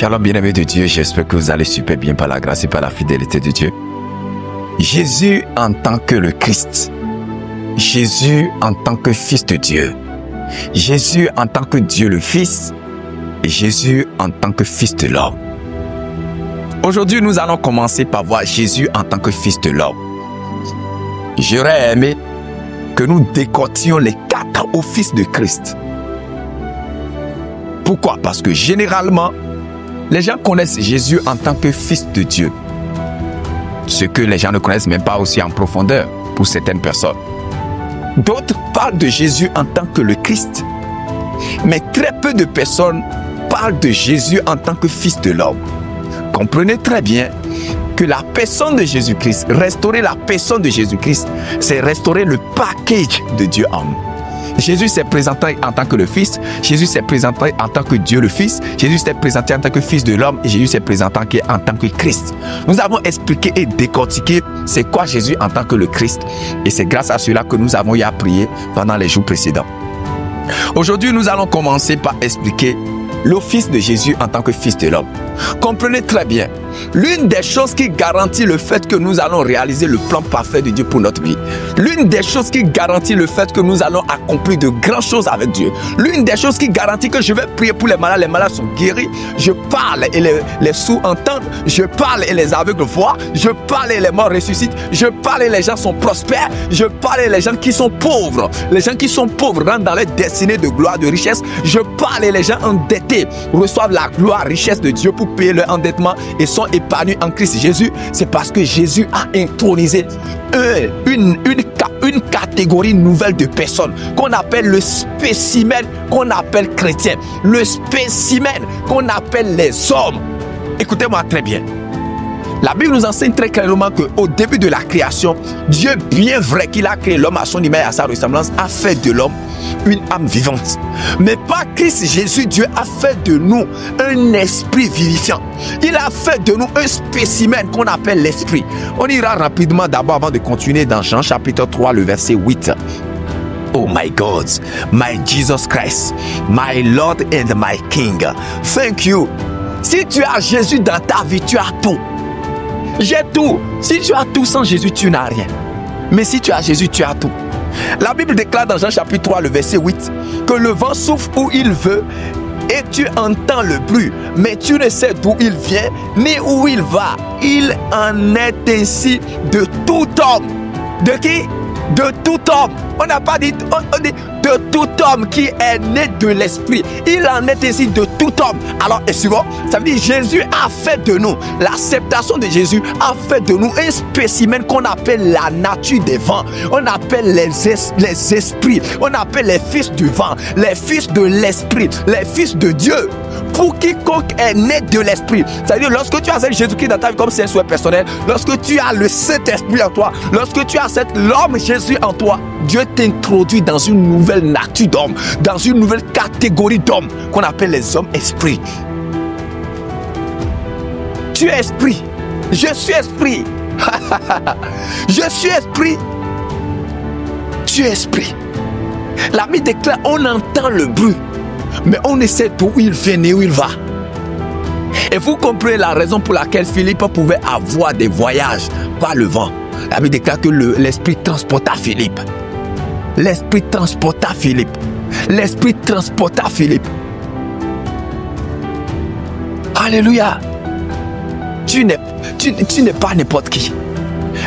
Shalom bien-aimés de Dieu, j'espère que vous allez super bien par la grâce et par la fidélité de Dieu. Jésus en tant que le Christ, Jésus en tant que Fils de Dieu, Jésus en tant que Dieu le Fils, et Jésus en tant que Fils de l'homme. Aujourd'hui, nous allons commencer par voir Jésus en tant que Fils de l'homme. J'aurais aimé que nous décortions les 4 offices de Christ. Pourquoi? Parce que généralement, les gens connaissent Jésus en tant que Fils de Dieu. Ce que les gens ne connaissent même pas aussi en profondeur pour certaines personnes. D'autres parlent de Jésus en tant que le Christ. Mais très peu de personnes parlent de Jésus en tant que Fils de l'homme. Comprenez très bien que la personne de Jésus-Christ, restaurer la personne de Jésus-Christ, c'est restaurer le package de Dieu homme. Jésus s'est présenté en tant que le Fils, Jésus s'est présenté en tant que Dieu le Fils, Jésus s'est présenté en tant que Fils de l'homme et Jésus s'est présenté en tant que Christ. Nous avons expliqué et décortiqué c'est quoi Jésus en tant que le Christ et c'est grâce à cela que nous avons eu à prier pendant les jours précédents. Aujourd'hui, nous allons commencer par expliquer l'office de Jésus en tant que Fils de l'homme. Comprenez très bien, l'une des choses qui garantit le fait que nous allons réaliser le plan parfait de Dieu pour notre vie, l'une des choses qui garantit le fait que nous allons accomplir de grandes choses avec Dieu, l'une des choses qui garantit que je vais prier pour les malades sont guéris, je parle et les sourds entendent, je parle et les aveugles voient, je parle et les morts ressuscitent, je parle et les gens sont prospères, je parle et les gens qui sont pauvres rentrent dans les destinées de gloire, de richesse, je parle et les gens endettés reçoivent la gloire, richesse de Dieu pour payer leur endettement et sont épanouis en Christ Jésus. C'est parce que Jésus a intronisé une catégorie nouvelle de personnes qu'on appelle le spécimen, qu'on appelle chrétien, le spécimen qu'on appelle les hommes. Écoutez-moi très bien. La Bible nous enseigne très clairement qu'au début de la création, Dieu, bien vrai qu'il a créé l'homme à son image et à sa ressemblance, a fait de l'homme une âme vivante. Mais par Christ Jésus, Dieu a fait de nous un esprit vivifiant. Il a fait de nous un spécimen qu'on appelle l'esprit. On ira rapidement d'abord avant de continuer dans Jean chapitre 3, le verset 8. Oh my God, my Jesus Christ, my Lord and my King. Thank you. Si tu as Jésus dans ta vie, tu as tout. J'ai tout. Si tu as tout sans Jésus, tu n'as rien. Mais si tu as Jésus, tu as tout. La Bible déclare dans Jean chapitre 3, le verset 8, que le vent souffle où il veut et tu entends le bruit, mais tu ne sais d'où il vient ni où il va. Il en est ainsi de tout homme. De qui? De tout homme. On n'a pas dit, on dit de tout homme qui est né de l'esprit. Il en est ainsi de tout homme. Alors, et suivant, ça veut dire Jésus a fait de nous, l'acceptation de Jésus a fait de nous un spécimen qu'on appelle la nature des vents. On appelle les esprits. On appelle les fils du vent, les fils de l'esprit, les fils de Dieu. Pour quiconque est né de l'esprit. C'est-à-dire, lorsque tu as Jésus-Christ dans ta vie comme c'est un souhait personnel, lorsque tu as le Saint-Esprit en toi, lorsque tu as l'homme Jésus en toi, Dieu t'introduit dans une nouvelle nature d'homme, dans une nouvelle catégorie d'hommes qu'on appelle les hommes esprits. Tu es esprit. Je suis esprit. Je suis esprit. Tu es esprit. La Bible déclare, on entend le bruit, mais on ne sait d'où il vient et où il va. Et vous comprenez la raison pour laquelle Philippe pouvait avoir des voyages par le vent. La Bible déclare que l'esprit transporta Philippe. L'esprit transporta Philippe. L'esprit transporta Philippe. Alléluia. Tu n'es pas n'importe qui.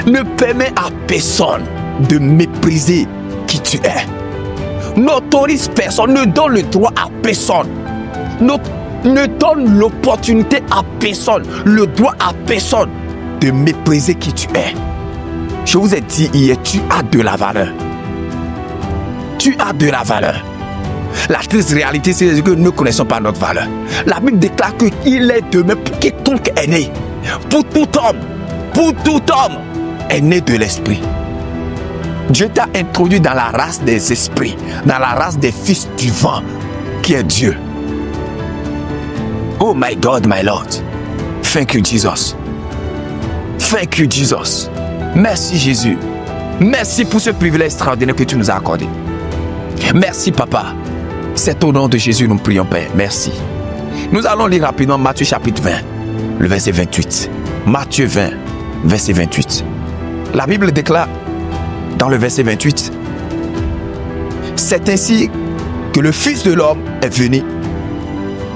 Ne permets à personne de mépriser qui tu es. N'autorise personne, ne donne le droit à personne. Ne donne l'opportunité à personne, le droit à personne de mépriser qui tu es. Je vous ai dit hier, tu as de la valeur. Tu as de la valeur. La triste réalité, c'est que nous ne connaissons pas notre valeur. La Bible déclare qu'il est de même pour quiconque est né. Pour tout homme est né de l'esprit. Dieu t'a introduit dans la race des esprits, dans la race des fils du vent, qui est Dieu. Oh my God, my Lord. Thank you, Jesus. Thank you, Jesus. Merci, Jésus. Merci pour ce privilège extraordinaire que tu nous as accordé. Merci, Papa. C'est au nom de Jésus que nous prions, Père. Merci. Nous allons lire rapidement Matthieu chapitre 20, le verset 28. Matthieu 20, verset 28. La Bible déclare dans le verset 28, « C'est ainsi que le Fils de l'homme est venu,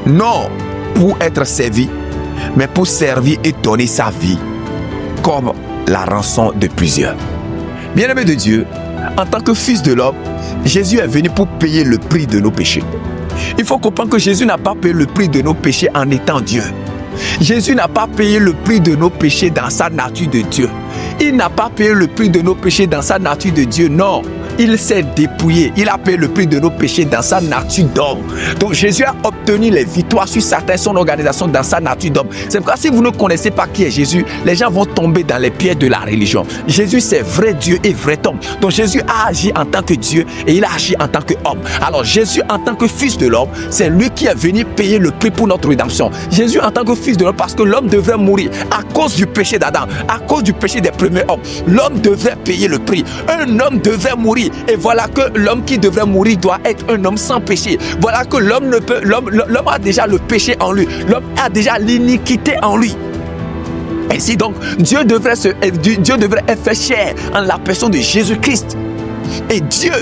non pour être servi, mais pour servir et donner sa vie comme la rançon de plusieurs. » Bien-aimés de Dieu, en tant que Fils de l'homme, Jésus est venu pour payer le prix de nos péchés. Il faut comprendre que Jésus n'a pas payé le prix de nos péchés en étant Dieu. Jésus n'a pas payé le prix de nos péchés dans sa nature de Dieu. Il n'a pas payé le prix de nos péchés dans sa nature de Dieu, non. Il s'est dépouillé. Il a payé le prix de nos péchés dans sa nature d'homme. Donc Jésus a obtenu les victoires sur Satan et son organisation dans sa nature d'homme. C'est pourquoi si vous ne connaissez pas qui est Jésus, les gens vont tomber dans les pièges de la religion. Jésus, c'est vrai Dieu et vrai homme. Donc Jésus a agi en tant que Dieu et il a agi en tant qu'homme. Alors Jésus, en tant que Fils de l'homme, c'est lui qui est venu payer le prix pour notre rédemption. Jésus, en tant que Fils de l'homme, parce que l'homme devrait mourir à cause du péché d'Adam, à cause du péché des premiers hommes. L'homme devrait payer le prix. Un homme devrait mourir. Et voilà que l'homme qui devrait mourir doit être un homme sans péché. Voilà que l'homme ne peut, l'homme a déjà le péché en lui. L'homme a déjà l'iniquité en lui. Ainsi donc, Dieu devrait être fait chair en la personne de Jésus-Christ. Et Dieu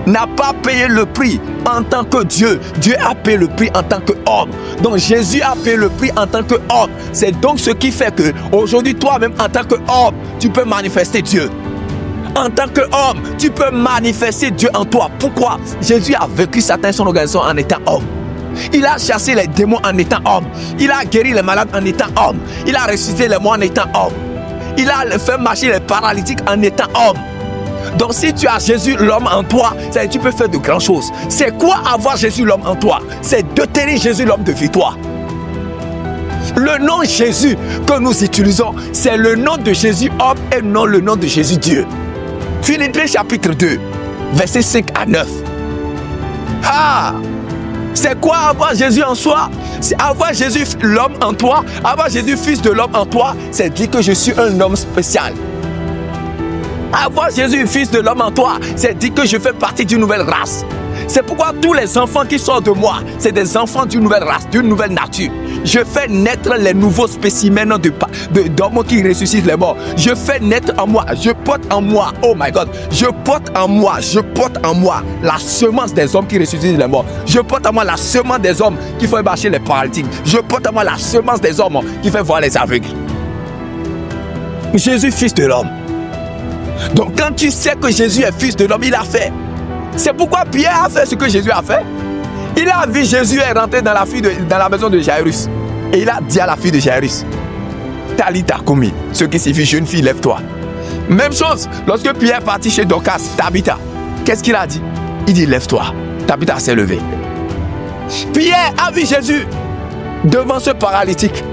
n'a pas payé le prix en tant que Dieu. Dieu a payé le prix en tant qu'homme. Donc Jésus a payé le prix en tant qu'homme. C'est donc ce qui fait que aujourd'hui, toi-même en tant qu'homme, tu peux manifester Dieu. En tant qu'homme, tu peux manifester Dieu en toi. Pourquoi? Jésus a vécu Satan et son organisation en étant homme. Il a chassé les démons en étant homme. Il a guéri les malades en étant homme. Il a ressuscité les morts en étant homme. Il a fait marcher les paralytiques en étant homme. Donc si tu as Jésus l'homme en toi, tu peux faire de grandes choses. C'est quoi avoir Jésus l'homme en toi? C'est de tenir Jésus l'homme de victoire. Le nom Jésus que nous utilisons, c'est le nom de Jésus homme et non le nom de Jésus Dieu. Philippiens chapitre 2, versets 5 à 9. Ah! C'est quoi avoir Jésus en soi? C'est avoir Jésus l'homme en toi, avoir Jésus Fils de l'homme en toi, c'est dire que je suis un homme spécial. Avoir Jésus Fils de l'homme en toi, c'est dire que je fais partie d'une nouvelle race. C'est pourquoi tous les enfants qui sortent de moi, c'est des enfants d'une nouvelle race, d'une nouvelle nature. Je fais naître les nouveaux spécimens d'hommes qui ressuscitent les morts. Je fais naître en moi, je porte en moi, oh my God, je porte en moi la semence des hommes qui ressuscitent les morts. Je porte en moi la semence des hommes qui font marcher les paralytiques. Je porte en moi la semence des hommes qui fait voir les aveugles. Jésus, Fils de l'homme. Donc quand tu sais que Jésus est Fils de l'homme, il a fait. C'est pourquoi Pierre a fait ce que Jésus a fait. Il a vu Jésus est rentré dans la maison de Jairus. Et il a dit à la fille de Jairus, Talita Koumi, ce qui signifie jeune fille, lève-toi. Même chose, lorsque Pierre est parti chez Dorcas, Tabitha, qu'est-ce qu'il a dit? Il dit, lève-toi. Tabitha s'est levée. Pierre a vu Jésus devant ce paralytique.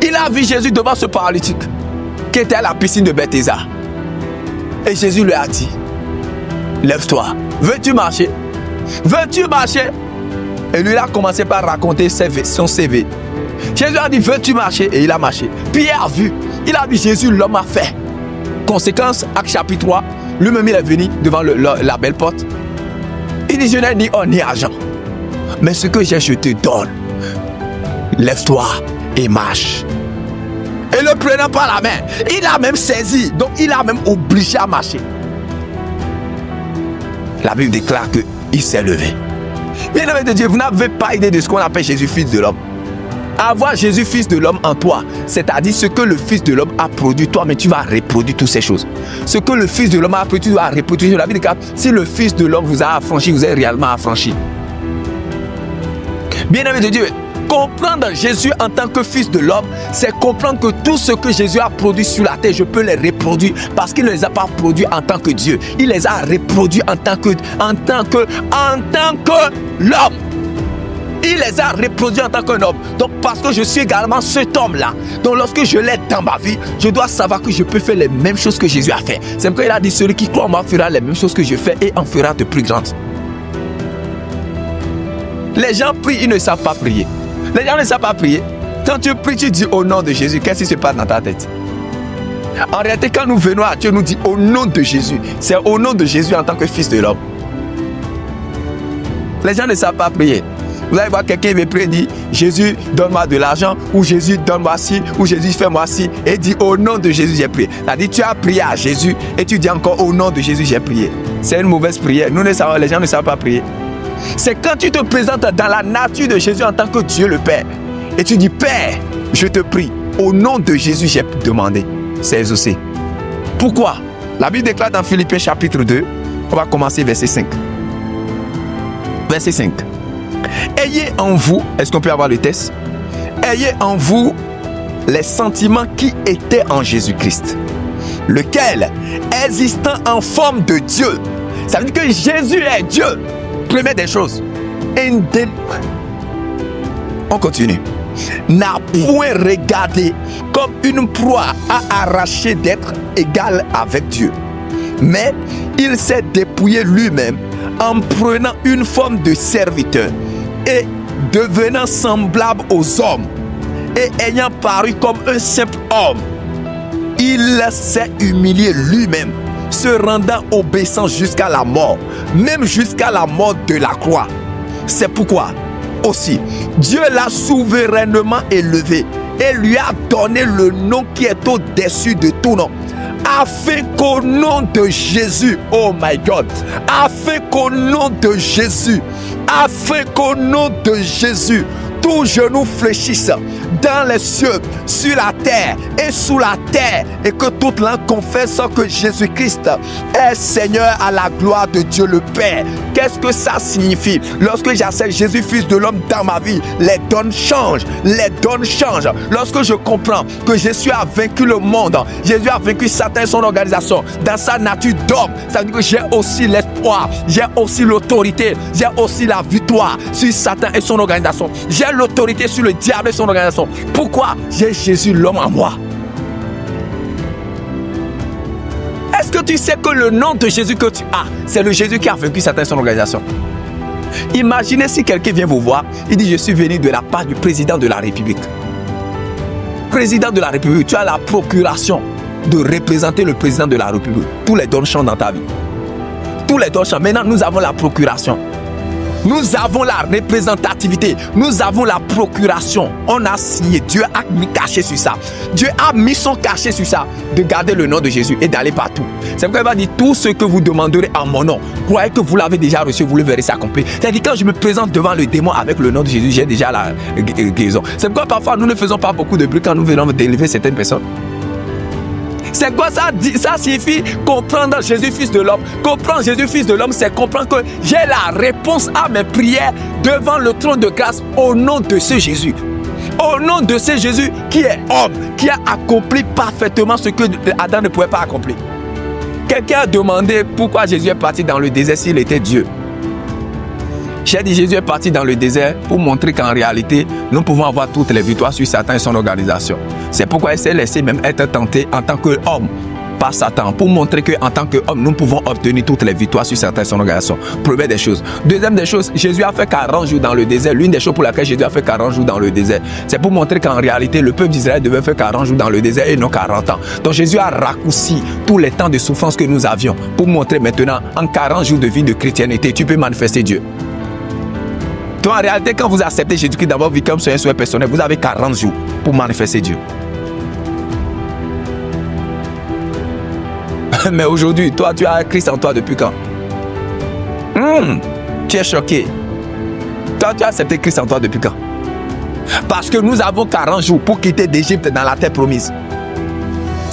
Il a vu Jésus devant ce paralytique qui était à la piscine de Bethesda. Et Jésus lui a dit, lève-toi, veux-tu marcher? Veux-tu marcher? Et lui, il a commencé par raconter son CV. Jésus a dit, veux-tu marcher? Et il a marché. Pierre a vu, il a vu Jésus, l'homme a fait. Conséquence, Acte chapitre 3, lui-même il est venu devant la belle porte. Il dit, je n'ai ni or ni argent, mais ce que j'ai, je te donne. Lève-toi et marche. Et le prenant par la main, il a même saisi, donc il a même obligé à marcher. La Bible déclare qu'il s'est levé. Bien-aimé de Dieu, vous n'avez pas idée de ce qu'on appelle Jésus, Fils de l'homme. Avoir Jésus, Fils de l'homme en toi, c'est-à-dire ce que le Fils de l'homme a produit, toi, mais tu vas reproduire toutes ces choses. Ce que le Fils de l'homme a produit, tu vas reproduire. La Bible déclare, si le Fils de l'homme vous a affranchi, vous êtes réellement affranchi. Bien-aimé de Dieu, comprendre Jésus en tant que Fils de l'homme, c'est comprendre que tout ce que Jésus a produit sur la terre, je peux les reproduire parce qu'il ne les a pas produits en tant que Dieu. Il les a reproduits en tant que l'homme. Il les a reproduits en tant qu'un homme. Donc parce que je suis également cet homme-là, donc lorsque je l'ai dans ma vie, je dois savoir que je peux faire les mêmes choses que Jésus a fait. C'est pourquoi il a dit, celui qui croit en moi fera les mêmes choses que je fais et en fera de plus grandes. Les gens prient, ils ne savent pas prier. Les gens ne savent pas prier. Quand tu pries, tu dis au nom de Jésus. Qu'est-ce qui se passe dans ta tête? En réalité, quand nous venons à Dieu, nous dit au nom de Jésus. C'est au nom de Jésus en tant que Fils de l'homme. Les gens ne savent pas prier. Vous allez voir quelqu'un veut prier, dit Jésus, donne-moi de l'argent, ou Jésus, donne-moi ci, ou Jésus, fais-moi ci, et dit au nom de Jésus, j'ai prié. C'est-à-dire, tu as prié à Jésus, et tu dis encore au nom de Jésus, j'ai prié. C'est une mauvaise prière. Nous ne savons, les gens ne savent pas prier. C'est quand tu te présentes dans la nature de Jésus en tant que Dieu le Père, et tu dis, Père, je te prie, au nom de Jésus, j'ai demandé. C'est exaucé. Pourquoi? La Bible déclare dans Philippiens chapitre 2, on va commencer verset 5. Verset 5. Ayez en vous, est-ce qu'on peut avoir le texte? Ayez en vous les sentiments qui étaient en Jésus-Christ, lequel, existant en forme de Dieu, ça veut dire que Jésus est Dieu, première des choses. On continue. N'a point regardé comme une proie à arracher d'être égal avec Dieu, mais il s'est dépouillé lui-même en prenant une forme de serviteur et devenant semblable aux hommes, et ayant paru comme un simple homme, il s'est humilié lui-même, se rendant obéissant jusqu'à la mort, même jusqu'à la mort de la croix. C'est pourquoi aussi Dieu l'a souverainement élevé et lui a donné le nom qui est au-dessus de tout nom, afin qu'au nom de Jésus, oh my God, afin qu'au nom de Jésus, afin qu'au nom de Jésus, tout genou fléchisse dans les cieux, sur la terre et sous la terre, et que toute langue confesse que Jésus-Christ est Seigneur, à la gloire de Dieu le Père. Qu'est-ce que ça signifie? Lorsque j'accepte Jésus, Fils de l'homme, dans ma vie, les donnes changent. Les donnes changent. Lorsque je comprends que Jésus a vaincu le monde, Jésus a vaincu Satan et son organisation dans sa nature d'homme, ça veut dire que j'ai aussi l'espoir, j'ai aussi l'autorité, j'ai aussi la victoire sur Satan et son organisation. J'ai l'autorité sur le diable et son organisation. Pourquoi? J'ai Jésus l'homme en moi. Est-ce que tu sais que le nom de Jésus que tu as, c'est le Jésus qui a vaincu Satan et son organisation? Imaginez si quelqu'un vient vous voir, il dit je suis venu de la part du président de la République. Président de la République, tu as la procuration de représenter le président de la République. Tous les dons chantent dans ta vie. Tous les dons chantent. Maintenant, nous avons la procuration. Nous avons la représentativité, nous avons la procuration. On a signé, Dieu a mis cachet sur ça. Dieu a mis son cachet sur ça, de garder le nom de Jésus et d'aller partout. C'est pourquoi il va dire tout ce que vous demanderez en mon nom, croyez que vous l'avez déjà reçu, vous le verrez s'accomplir. C'est-à-dire quand je me présente devant le démon avec le nom de Jésus, j'ai déjà la guérison. C'est pourquoi parfois nous ne faisons pas beaucoup de bruit quand nous venons délivrer certaines personnes. C'est quoi ça? Ça signifie comprendre Jésus, Fils de l'homme. Comprendre Jésus, Fils de l'homme, c'est comprendre que j'ai la réponse à mes prières devant le trône de grâce au nom de ce Jésus. Au nom de ce Jésus qui est homme, qui a accompli parfaitement ce que Adam ne pouvait pas accomplir. Quelqu'un a demandé pourquoi Jésus est parti dans le désert s'il était Dieu. J'ai dit Jésus est parti dans le désert pour montrer qu'en réalité, nous pouvons avoir toutes les victoires sur Satan et son organisation. C'est pourquoi il s'est laissé même être tenté en tant qu'homme par Satan, pour montrer qu'en tant qu'homme, nous pouvons obtenir toutes les victoires sur Satan et son organisation. Première des choses. Deuxième des choses, Jésus a fait 40 jours dans le désert. L'une des choses pour laquelle Jésus a fait 40 jours dans le désert, c'est pour montrer qu'en réalité, le peuple d'Israël devait faire 40 jours dans le désert et non 40 ans. Donc Jésus a raccourci tous les temps de souffrance que nous avions pour montrer maintenant, en 40 jours de vie de chrétienté, tu peux manifester Dieu. Donc en réalité, quand vous acceptez Jésus-Christ dans votre vie comme un souhait personnel, vous avez 40 jours pour manifester Dieu. Mais aujourd'hui, toi, tu as Christ en toi depuis quand? Tu es choqué. Toi, tu as accepté Christ en toi depuis quand? Parce que nous avons 40 jours pour quitter d'Égypte dans la terre promise.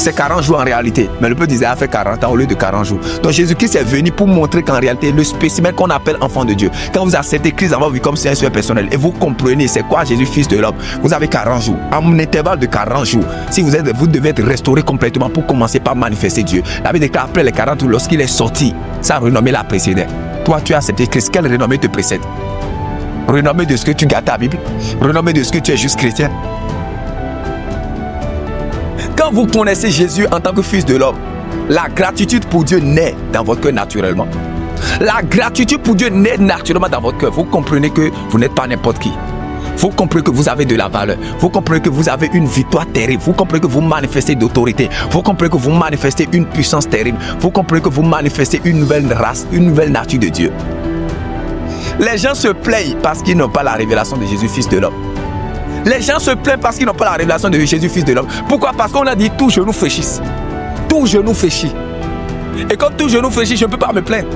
C'est 40 jours en réalité. Mais le peuple d'Israël a fait 40 ans au lieu de 40 jours. Donc Jésus-Christ est venu pour montrer qu'en réalité, le spécimen qu'on appelle enfant de Dieu, quand vous acceptez Christ dans votre vie comme c'est un souhait personnel et vous comprenez c'est quoi Jésus, Fils de l'homme, vous avez 40 jours. En intervalle de 40 jours, si vous devez être restauré complètement pour commencer par manifester Dieu. La Bible déclare après les 40 jours, lorsqu'il est sorti, sa renommée l'a précédé. Toi, tu as accepté Christ. Quelle renommée te précède? Renommée de ce que tu gardes ta Bible? Renommée de ce que tu es juste chrétien? Quand vous connaissez Jésus en tant que Fils de l'homme, la gratitude pour Dieu naît dans votre cœur naturellement. La gratitude pour Dieu naît naturellement dans votre cœur. Vous comprenez que vous n'êtes pas n'importe qui. Vous comprenez que vous avez de la valeur. Vous comprenez que vous avez une victoire terrible. Vous comprenez que vous manifestez d'autorité. Vous comprenez que vous manifestez une puissance terrible. Vous comprenez que vous manifestez une nouvelle race, une nouvelle nature de Dieu. Les gens se plaignent parce qu'ils n'ont pas la révélation de Jésus, Fils de l'homme. Les gens se plaignent parce qu'ils n'ont pas la révélation de Jésus, Fils de l'homme. Pourquoi? Parce qu'on a dit tout genou fléchisse. Tout genou fléchit. Et comme tout genou fléchit, je ne peux pas me plaindre.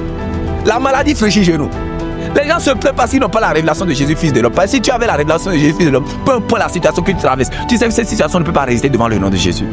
La maladie fléchit genou. Les gens se plaignent parce qu'ils n'ont pas la révélation de Jésus, Fils de l'homme. Parce que si tu avais la révélation de Jésus, Fils de l'homme, peu importe la situation que tu traverses, tu sais que cette situation ne peut pas résister devant le nom de Jésus.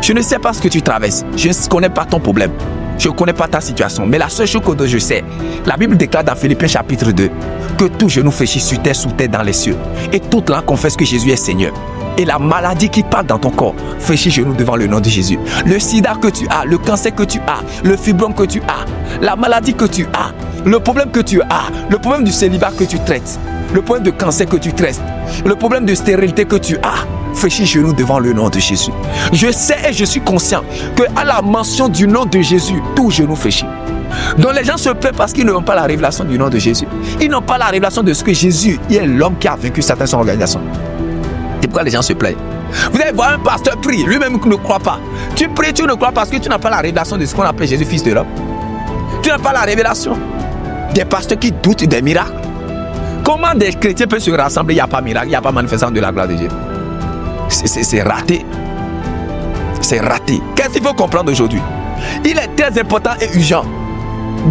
Je ne sais pas ce que tu traverses. Je ne connais pas ton problème. Je ne connais pas ta situation. Mais la seule chose que je sais, la Bible déclare dans Philippiens chapitre 2 que tout genou fléchit sur terre, sous terre, dans les cieux. Et toute langue confesse que Jésus est Seigneur. Et la maladie qui parle dans ton corps fléchit genou devant le nom de Jésus. Le sida que tu as, le cancer que tu as, le fibrome que tu as, la maladie que tu as, le problème que tu as, le problème du célibat que tu traites, le problème de cancer que tu traites, le problème de stérilité que tu as, fléchis genou devant le nom de Jésus. Je sais et je suis conscient qu'à la mention du nom de Jésus, tout genou fléchit. Donc les gens se plaignent parce qu'ils n'ont pas la révélation du nom de Jésus. Ils n'ont pas la révélation de ce que Jésus est l'homme qui a vaincu Satan son organisation. C'est pourquoi les gens se plaignent. Vous allez voir un pasteur prie, lui-même ne croit pas. Tu pries, tu ne crois pas parce que tu n'as pas la révélation de ce qu'on appelle Jésus, Fils de l'homme. Tu n'as pas la révélation. Des pasteurs qui doutent des miracles. Comment des chrétiens peuvent se rassembler, il n'y a pas miracle, il n'y a pas manifestation de la gloire de Dieu? C'est raté. C'est raté. Qu'est-ce qu'il faut comprendre aujourd'hui? Il est très important et urgent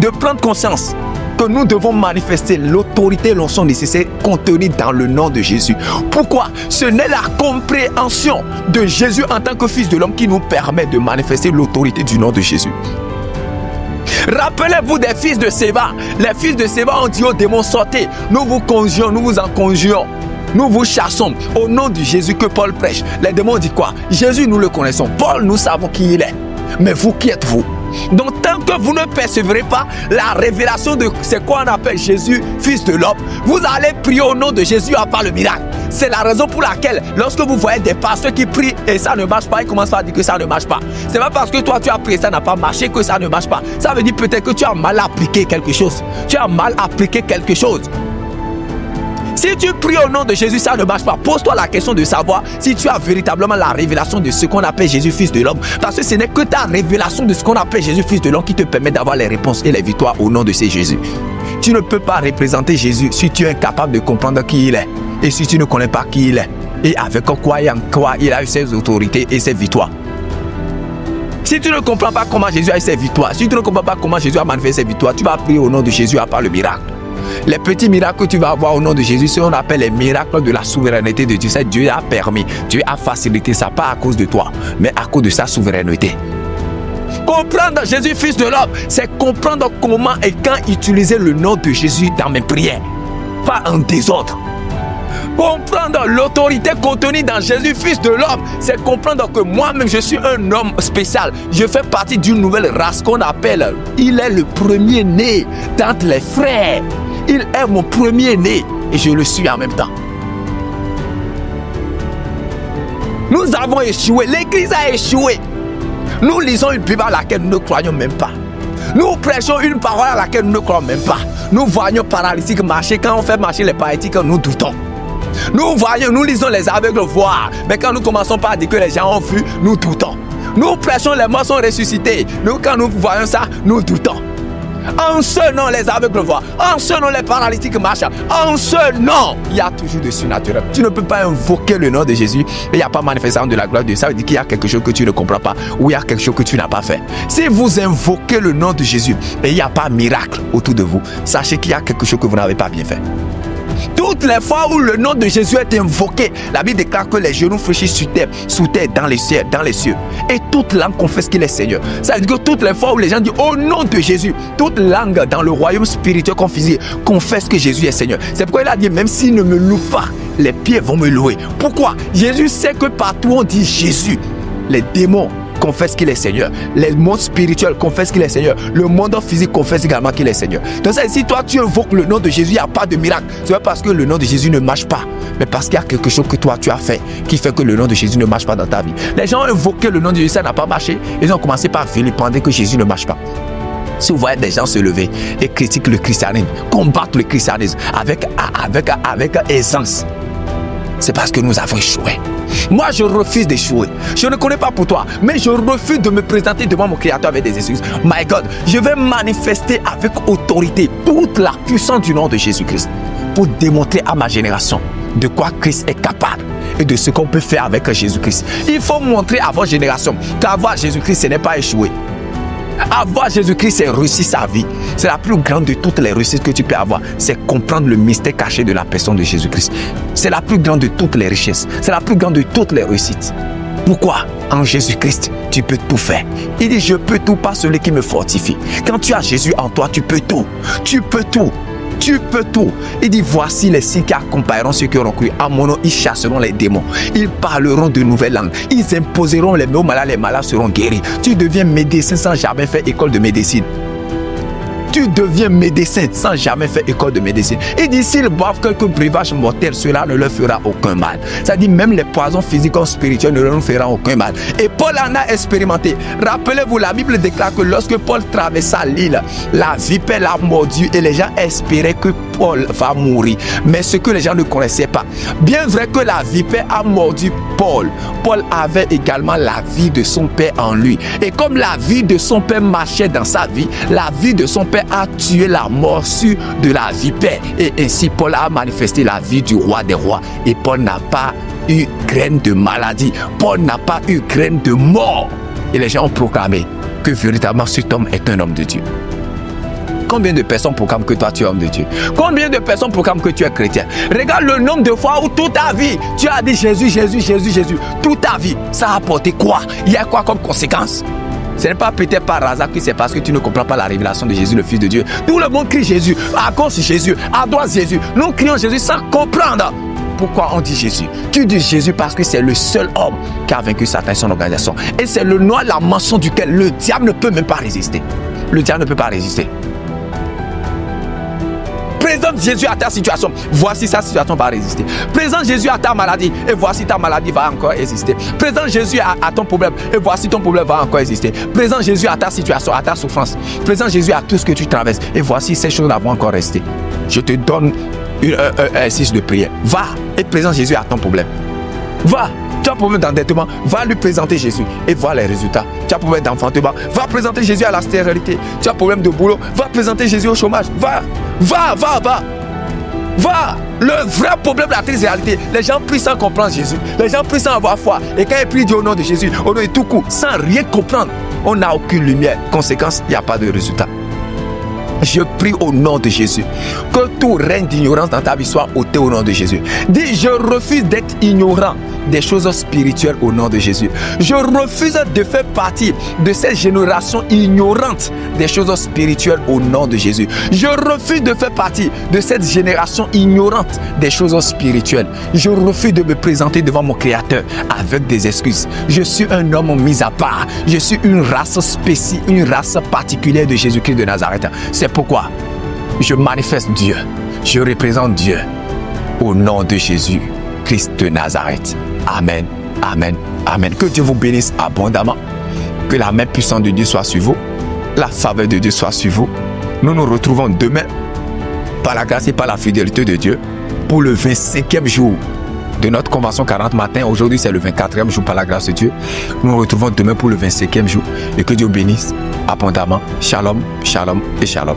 de prendre conscience que nous devons manifester l'autorité et l'onction nécessaire contenues dans le nom de Jésus. Pourquoi? Ce n'est la compréhension de Jésus en tant que Fils de l'homme qui nous permet de manifester l'autorité du nom de Jésus. Rappelez-vous des fils de Séba. Les fils de Séba ont dit aux démons, sortez. Nous vous conjurons, nous vous en conjurons. Nous vous chassons au nom de Jésus que Paul prêche. Les démons disent quoi? Jésus, nous le connaissons. Paul, nous savons qui il est. Mais vous, qui êtes-vous? Donc tant que vous ne percevrez pas la révélation de ce qu'on appelle Jésus, Fils de l'homme, vous allez prier au nom de Jésus à part le miracle. C'est la raison pour laquelle lorsque vous voyez des pasteurs qui prient et ça ne marche pas, ils commencent à dire que ça ne marche pas. C'est pas parce que toi tu as prié et ça n'a pas marché que ça ne marche pas. Ça veut dire peut-être que tu as mal appliqué quelque chose. Tu as mal appliqué quelque chose. Si tu pries au nom de Jésus, ça ne marche pas. Pose-toi la question de savoir si tu as véritablement la révélation de ce qu'on appelle Jésus, Fils de l'homme. Parce que ce n'est que ta révélation de ce qu'on appelle Jésus, Fils de l'homme qui te permet d'avoir les réponses et les victoires au nom de ces Jésus. Tu ne peux pas représenter Jésus si tu es incapable de comprendre qui il est. Et si tu ne connais pas qui il est. Et avec quoi et en quoi il a eu ses autorités et ses victoires. Si tu ne comprends pas comment Jésus a eu ses victoires, si tu ne comprends pas comment Jésus a manifesté ses victoires, tu vas prier au nom de Jésus à part le miracle. Les petits miracles que tu vas avoir au nom de Jésus, c'est ce qu'on appelle les miracles de la souveraineté de Dieu. C'est Dieu a permis, Dieu a facilité ça, pas à cause de toi, mais à cause de sa souveraineté. Comprendre Jésus, Fils de l'homme, c'est comprendre comment et quand utiliser le nom de Jésus dans mes prières, pas en désordre. Comprendre l'autorité contenue dans Jésus, Fils de l'homme, c'est comprendre que moi-même je suis un homme spécial. Je fais partie d'une nouvelle race qu'on appelle, il est le premier-né d'entre les frères. Il est mon premier-né et je le suis en même temps. Nous avons échoué, l'Église a échoué. Nous lisons une Bible à laquelle nous ne croyons même pas. Nous prêchons une parole à laquelle nous ne croyons même pas. Nous voyons paralytiques marcher. Quand on fait marcher les paralytiques, nous doutons. Nous voyons, nous lisons les aveugles voir. Mais quand nous commençons par dire que les gens ont vu, nous doutons. Nous prêchons les morts sont ressuscités. Nous, quand nous voyons ça, nous doutons. En ce nom, les aveugles voient. En ce nom, les paralytiques marchent. En ce nom, il y a toujours de surnaturel. Tu ne peux pas invoquer le nom de Jésus et il n'y a pas manifestation de la gloire de Dieu. Ça veut dire qu'il y a quelque chose que tu ne comprends pas ou il y a quelque chose que tu n'as pas fait. Si vous invoquez le nom de Jésus et il n'y a pas miracle autour de vous, sachez qu'il y a quelque chose que vous n'avez pas bien fait. Toutes les fois où le nom de Jésus est invoqué, la Bible déclare que les genoux fléchissent sur terre, sous terre, dans les cieux. Et toute langue confesse qu'il est Seigneur. Ça veut dire que toutes les fois où les gens disent au nom de Jésus, toute langue dans le royaume spirituel comme physique confesse que Jésus est Seigneur. C'est pourquoi il a dit, même s'il ne me loue pas, les pieds vont me louer. Pourquoi? Jésus sait que partout on dit Jésus, les démons confesse qu'il est Seigneur. Les mondes spirituels confessent qu'il est Seigneur. Le monde physique confesse également qu'il est Seigneur. Donc si toi tu invoques le nom de Jésus, il n'y a pas de miracle. C'est pas parce que le nom de Jésus ne marche pas, mais parce qu'il y a quelque chose que toi tu as fait qui fait que le nom de Jésus ne marche pas dans ta vie. Les gens ont invoqué le nom de Jésus, ça n'a pas marché. Ils ont commencé par vilipender que Jésus ne marche pas. Si vous voyez des gens se lever et critiquer le christianisme, combattre le christianisme avec aisance, c'est parce que nous avons échoué. Moi, je refuse d'échouer. Je ne connais pas pour toi, mais je refuse de me présenter devant mon Créateur avec des excuses. My God, je vais manifester avec autorité toute la puissance du nom de Jésus-Christ pour démontrer à ma génération de quoi Christ est capable et de ce qu'on peut faire avec Jésus-Christ. Il faut montrer à votre génération qu'avoir Jésus-Christ, ce n'est pas échouer. Avoir Jésus-Christ, c'est réussir sa vie. C'est la plus grande de toutes les réussites que tu peux avoir. C'est comprendre le mystère caché de la personne de Jésus-Christ. C'est la plus grande de toutes les richesses. C'est la plus grande de toutes les réussites. Pourquoi? En Jésus-Christ, tu peux tout faire. Il dit, je peux tout par celui qui me fortifie. Quand tu as Jésus en toi, tu peux tout. Tu peux tout. Tu peux tout. Il dit, voici les signes qui accompagneront ceux qui auront cru. À mon nom, ils chasseront les démons. Ils parleront de nouvelles langues. Ils imposeront les malades. Les malades seront guéris. Tu deviens médecin sans jamais faire école de médecine. Tu deviens médecin sans jamais faire école de médecine. Il dit, s'ils boivent quelques breuvages mortels, cela ne leur fera aucun mal. Ça dit, même les poisons physiques ou spirituels ne leur feront aucun mal. Et Paul en a expérimenté. Rappelez-vous, la Bible déclare que lorsque Paul traversa l'île, la vipère l'a mordu et les gens espéraient que Paul va mourir. Mais ce que les gens ne connaissaient pas, bien vrai que la vipère a mordu Paul, Paul avait également la vie de son père en lui. Et comme la vie de son père marchait dans sa vie, la vie de son père a tué la morsure de la vipère. Et ainsi Paul a manifesté la vie du roi des rois. Et Paul n'a pas eu graine de maladie. Paul n'a pas eu graine de mort. Et les gens ont proclamé que véritablement cet homme est un homme de Dieu. Combien de personnes proclament que toi tu es homme de Dieu? Combien de personnes proclament que tu es chrétien? Regarde le nombre de fois où toute ta vie tu as dit Jésus, Jésus, Jésus, Jésus. Toute ta vie, ça a apporté quoi? Il y a quoi comme conséquence? Ce n'est pas peut-être par hasard que c'est parce que tu ne comprends pas la révélation de Jésus, le Fils de Dieu. Tout le monde crie Jésus, à cause de Jésus, adore Jésus. Nous crions Jésus sans comprendre pourquoi on dit Jésus. Tu dis Jésus parce que c'est le seul homme qui a vaincu Satan et son organisation. Et c'est le noir, la mention duquel le diable ne peut même pas résister. Le diable ne peut pas résister. Présente Jésus à ta situation, voici sa situation va résister. Présente Jésus à ta maladie et voici ta maladie va encore exister. Présente Jésus à ton problème et voici ton problème va encore exister. Présente Jésus à ta situation, à ta souffrance. Présente Jésus à tout ce que tu traverses et voici ces choses-là vont encore rester. Je te donne un exercice de prière. Va et présente Jésus à ton problème. Va. Tu as un problème d'endettement, va lui présenter Jésus et voir les résultats. Tu as un problème d'enfantement, va présenter Jésus à la stérilité. Tu as un problème de boulot, va présenter Jésus au chômage. Va. Le vrai problème de la triste réalité, les gens prient sans comprendre Jésus. Les gens prient sans avoir foi. Et quand ils prient au nom de Jésus, au nom de tout coup, sans rien comprendre, on n'a aucune lumière. Conséquence, il n'y a pas de résultat. Je prie au nom de Jésus que tout règne d'ignorance dans ta vie soit ôté au nom de Jésus. Dis, je refuse d'être ignorant des choses spirituelles au nom de Jésus. Je refuse de faire partie de cette génération ignorante des choses spirituelles au nom de Jésus. Je refuse de faire partie de cette génération ignorante des choses spirituelles. Je refuse de me présenter devant mon Créateur avec des excuses. Je suis un homme mis à part. Je suis une race spéciale, une race particulière de Jésus-Christ de Nazareth. C'est pourquoi je manifeste Dieu. Je représente Dieu au nom de Jésus-Christ de Nazareth. Amen, amen, amen. Que Dieu vous bénisse abondamment. Que la main puissante de Dieu soit sur vous. La faveur de Dieu soit sur vous. Nous nous retrouvons demain par la grâce et par la fidélité de Dieu pour le 25e jour de notre convention 40 matin. Aujourd'hui, c'est le 24e jour par la grâce de Dieu. Nous nous retrouvons demain pour le 25e jour. Et que Dieu bénisse abondamment. Shalom, shalom et shalom.